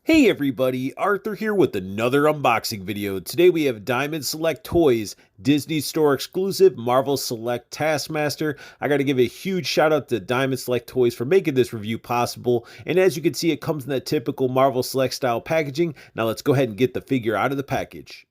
Hey everybody, Arthur here with another unboxing video. Today we have Diamond Select Toys, Disney Store exclusive, Marvel Select Taskmaster. I gotta give a huge shout out to Diamond Select Toys for making this review possible. And as you can see, it comes in that typical Marvel Select style packaging. Now let's go ahead and get the figure out of the package.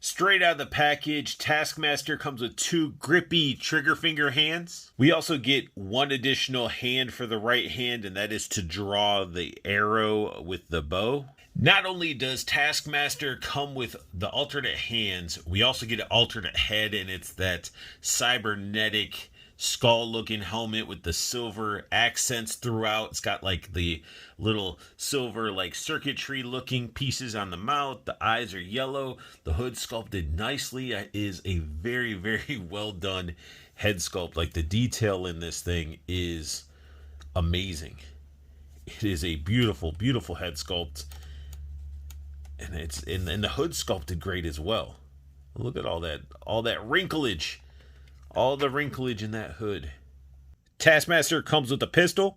Straight out of the package, Taskmaster comes with two grippy trigger finger hands. We also get one additional hand for the right hand, and that is to draw the arrow with the bow. Not only does Taskmaster come with the alternate hands, we also get an alternate head, and it's that cybernetic skull-looking helmet with the silver accents throughout. It's got like the little silver like circuitry-looking pieces on the mouth. The eyes are yellow. The hood sculpted nicely. It is a very, very well done head sculpt. Like the detail in this thing is amazing. It is a beautiful, beautiful head sculpt, and the hood sculpted great as well. Look at all that wrinklage. All the wrinklage in that hood. Taskmaster comes with a pistol.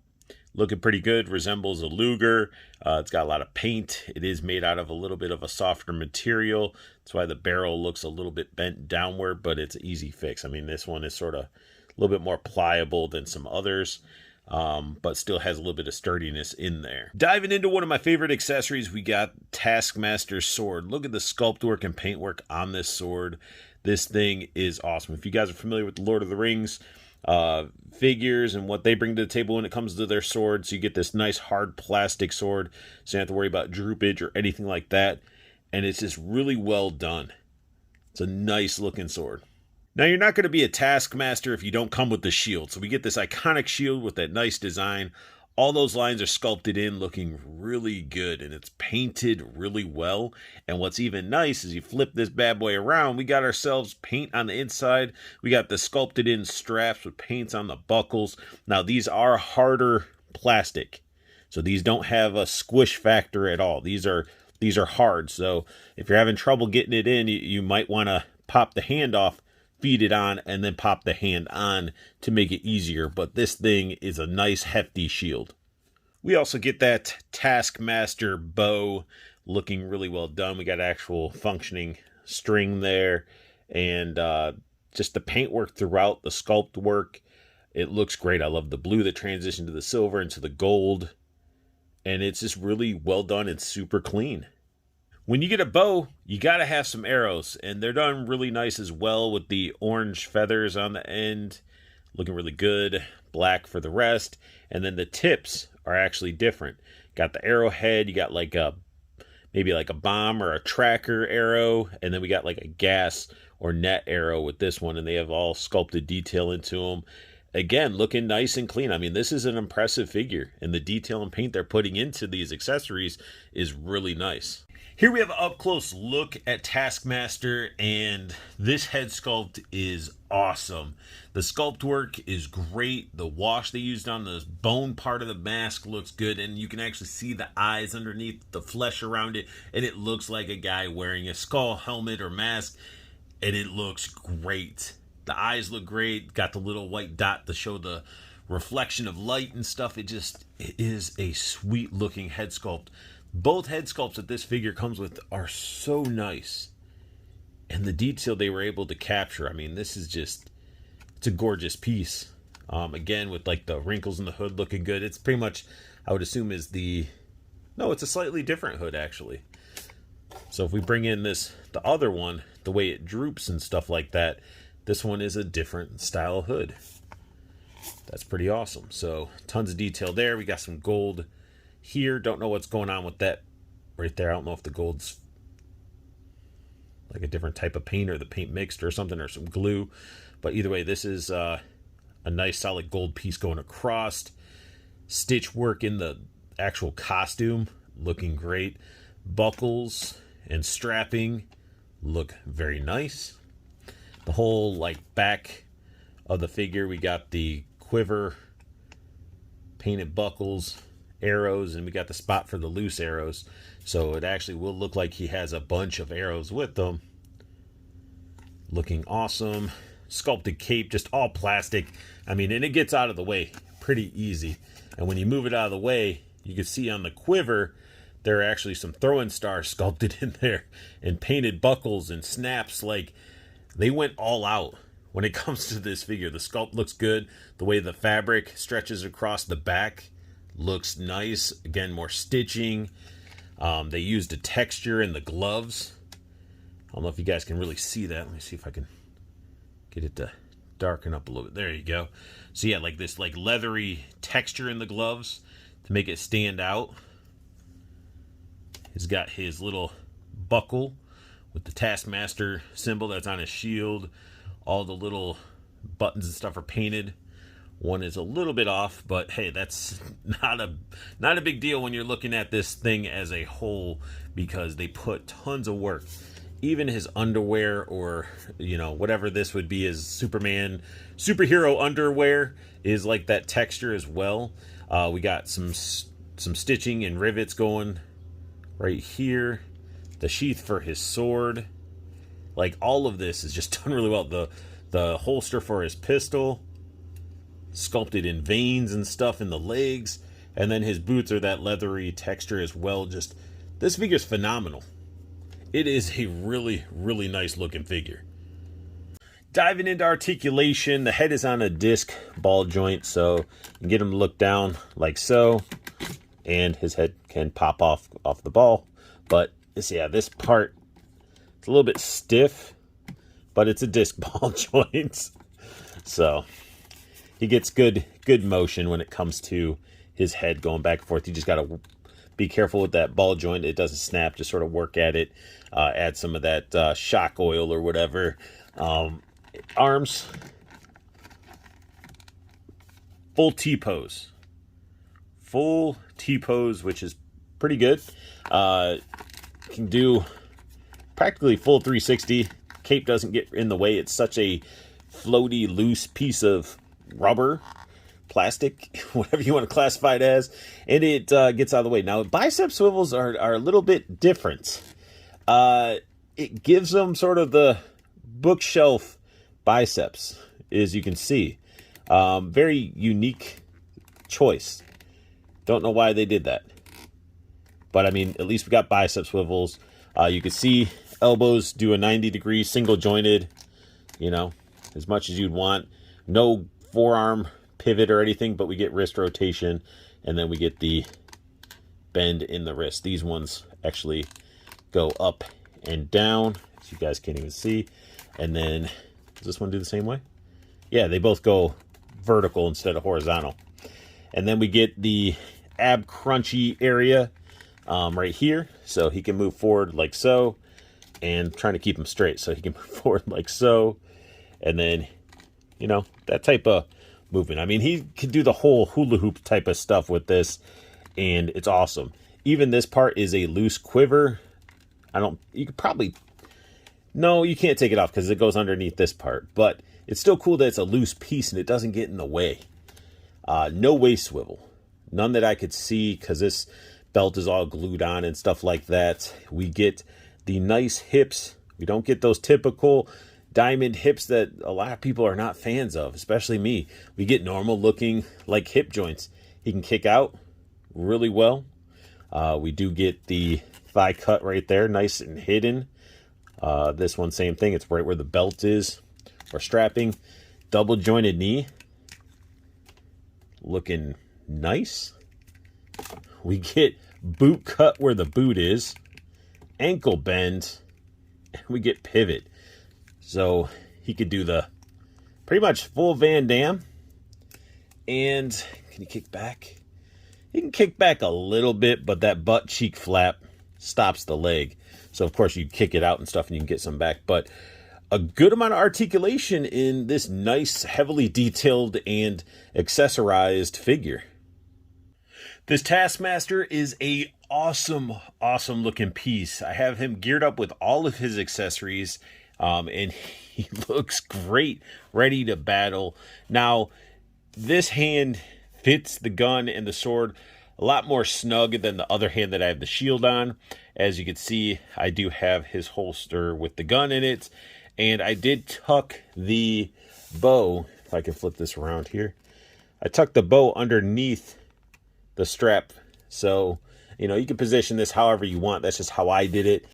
Looking pretty good. Resembles a Luger. It's got a lot of paint. It is made out of a little bit of a softer material. That's why the barrel looks a little bit bent downward, but it's an easy fix. I mean, this one is sort of a little bit more pliable than some others, but still has a little bit of sturdiness in there. Diving into one of my favorite accessories, we got Taskmaster Sword. Look at the sculpt work and paint work on this sword. This thing is awesome. If you guys are familiar with the Lord of the Rings figures and what they bring to the table when it comes to their swords, you get this nice hard plastic sword, so you don't have to worry about droopage or anything like that. And it's just really well done. It's a nice looking sword. Now, you're not going to be a Taskmaster if you don't come with the shield. So we get this iconic shield with that nice design. All those lines are sculpted in, looking really good, and it's painted really well. And what's even nice is you flip this bad boy around, we got ourselves paint on the inside. We got the sculpted in straps with paints on the buckles. Now, these are harder plastic, so these don't have a squish factor at all. These are hard, so if you're having trouble getting it in, you might want to pop the hand off, feed it on, and then pop the hand on to make it easier. But this thing is a nice hefty shield. We also get that Taskmaster Bow, looking really well done. We got actual functioning string there, and just the paint work throughout, the sculpt work, it looks great. I love the blue that transitioned to the silver into the gold, and it's just really well done and super clean. When you get a bow, you got to have some arrows, and they're done really nice as well with the orange feathers on the end. Looking really good. Black for the rest. And then the tips are actually different. Got the arrowhead. You got like maybe like a bomb or a tracker arrow. And then we got like a gas or net arrow with this one. And they have all sculpted detail into them. Again, looking nice and clean. I mean, this is an impressive figure. And the detail and paint they're putting into these accessories is really nice. Here we have an up-close look at Taskmaster, and this head sculpt is awesome. The sculpt work is great. The wash they used on the bone part of the mask looks good, and you can actually see the eyes underneath the flesh around it, and it looks like a guy wearing a skull helmet or mask, and it looks great. The eyes look great. Got the little white dot to show the reflection of light and stuff. It is a sweet-looking head sculpt. Both head sculpts that this figure comes with are so nice. And the detail they were able to capture, I mean, this is just, it's a gorgeous piece. Again, with like the wrinkles in the hood looking good. It's pretty much, I would assume is no, it's a slightly different hood actually. So if we bring in the other one, the way it droops and stuff like that, this one is a different style hood. That's pretty awesome. So tons of detail there. We got some gold here. Don't know what's going on with that right there. I don't know if the gold's like a different type of paint or the paint mixed or something or some glue. But either way, this is a nice solid gold piece going across. Stitch work in the actual costume looking great. Buckles and strapping look very nice. The whole like back of the figure, we got the quiver painted buckles arrows, and we got the spot for the loose arrows. So it actually will look like he has a bunch of arrows with them. Looking awesome. Sculpted cape, just all plastic. I mean, and it gets out of the way pretty easy. And when you move it out of the way, you can see on the quiver, there are actually some throwing stars sculpted in there and painted buckles and snaps. Like, they went all out when it comes to this figure. The sculpt looks good. The way the fabric stretches across the back looks nice. Again, more stitching. They used a texture in the gloves. I don't know if you guys can really see that. Let me see if I can get it to darken up a little bit. There you go. So yeah, like this like leathery texture in the gloves to make it stand out. He's got his little buckle with the Taskmaster symbol that's on his shield. All the little buttons and stuff are painted. One is a little bit off, but hey, that's not a big deal when you're looking at this thing as a whole, because they put tons of work. Even his underwear, or whatever this would be, his superhero underwear, is like that texture as well. We got some stitching and rivets going right here. The sheath for his sword, like all of this is just done really well. The holster for his pistol, sculpted in veins and stuff in the legs, and then his boots are that leathery texture as well. Just, this figure's phenomenal. It is a really, really nice looking figure. Diving into articulation, the head is on a disc ball joint, so you can get him to look down like so, and his head can pop off the ball. But this part, it's a little bit stiff, but it's a disc ball joint, so he gets good motion when it comes to his head going back and forth. You just got to be careful with that ball joint. It doesn't snap. Just sort of work at it. Add some of that shock oil or whatever. Arms. Full T-pose. Full T-pose, which is pretty good. Can do practically full 360. Cape doesn't get in the way. It's such a floaty, loose piece of rubber, plastic, whatever you want to classify it as, and it gets out of the way. Now, bicep swivels are a little bit different. It gives them sort of the bookshelf biceps, as you can see. Very unique choice. Don't know why they did that. But, I mean, at least we got bicep swivels. You can see elbows do a 90-degree single jointed, as much as you'd want. No forearm pivot or anything, but we get wrist rotation, and then we get the bend in the wrist. These ones actually go up and down, as you guys can't even see. And then, does this one do the same way? Yeah, they both go vertical instead of horizontal. And then we get the ab crunchy area right here, so he can move forward like so, and trying to keep him straight, so he can move forward like so, and then that type of movement. I mean, he can do the whole hula hoop type of stuff with this, and it's awesome. Even this part is a loose quiver. You could probably, no, you can't take it off because it goes underneath this part, but it's still cool that it's a loose piece and it doesn't get in the way. No waist swivel. None that I could see, because this belt is all glued on and stuff like that. We get the nice hips. We don't get those typical diamond hips that a lot of people are not fans of, especially me. We get normal looking like hip joints. He can kick out really well. We do get the thigh cut right there, nice and hidden. This one, same thing. It's right where the belt is, or strapping. Double jointed knee. Looking nice. We get boot cut where the boot is. Ankle bend. And we get pivot. So he could do the pretty much full Van Damme. And can he kick back? He can kick back a little bit, but that butt cheek flap stops the leg. So of course you kick it out and stuff and you can get some back. But a good amount of articulation in this nice, heavily detailed and accessorized figure. This Taskmaster is a awesome looking piece. I have him geared up with all of his accessories, and he looks great, ready to battle. Now, this hand fits the gun and the sword a lot more snug than the other hand that I have the shield on. As you can see, I do have his holster with the gun in it. And I did tuck the bow, if I can flip this around here. I tucked the bow underneath the strap. So, you know, you can position this however you want. That's just how I did it.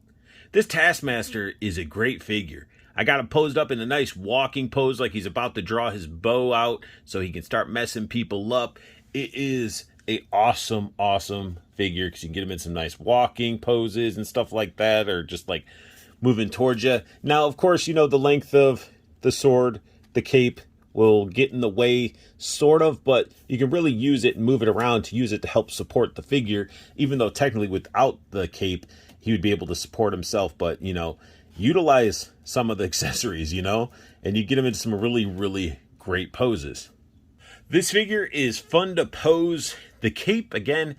This Taskmaster is a great figure. I got him posed up in a nice walking pose like he's about to draw his bow out so he can start messing people up. It is a awesome figure because you can get him in some nice walking poses and stuff like that, or just like moving towards you. Now, of course, you know, the length of the sword, the cape will get in the way, sort of, but you can really use it and move it around to use it to help support the figure, even though technically without the cape, he would be able to support himself. But, you know, utilize some of the accessories, you know, and you get him into some really great poses. This figure is fun to pose. The cape, again,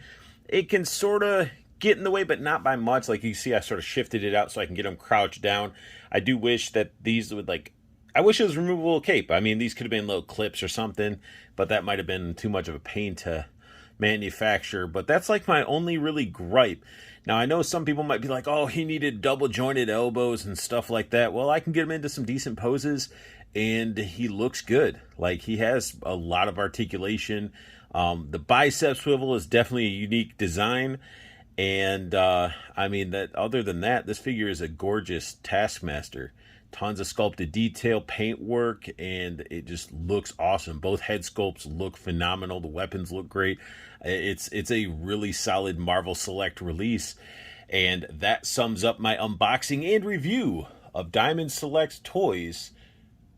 it can sort of get in the way, but not by much. Like you see, I sort of shifted it out so I can get him crouched down. I do wish that these would, like, I wish it was removable cape. I mean, these could have been little clips or something, but that might have been too much of a pain to manufacture. But that's like my only really gripe. Now, I know some people might be like, oh, he needed double jointed elbows and stuff like that. Well, I can get him into some decent poses and he looks good. Like, he has a lot of articulation. The bicep swivel is definitely a unique design. And I mean, that other than that, this figure is a gorgeous Taskmaster. Tons of sculpted detail, paint work, and it just looks awesome. Both head sculpts look phenomenal. The weapons look great. It's a really solid Marvel Select release. And that sums up my unboxing and review of Diamond Select Toys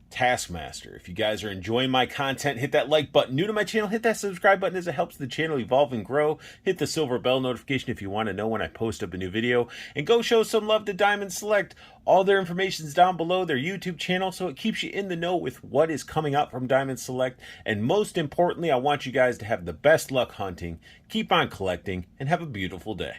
Taskmaster. If you guys are enjoying my content, hit that like button. New to my channel, hit that subscribe button as it helps the channel evolve and grow. Hit the silver bell notification if you want to know when I post up a new video. And go show some love to Diamond Select. All their information is down below, their YouTube channel, so it keeps you in the know with what is coming up from Diamond Select. And most importantly, I want you guys to have the best luck hunting, keep on collecting, and have a beautiful day.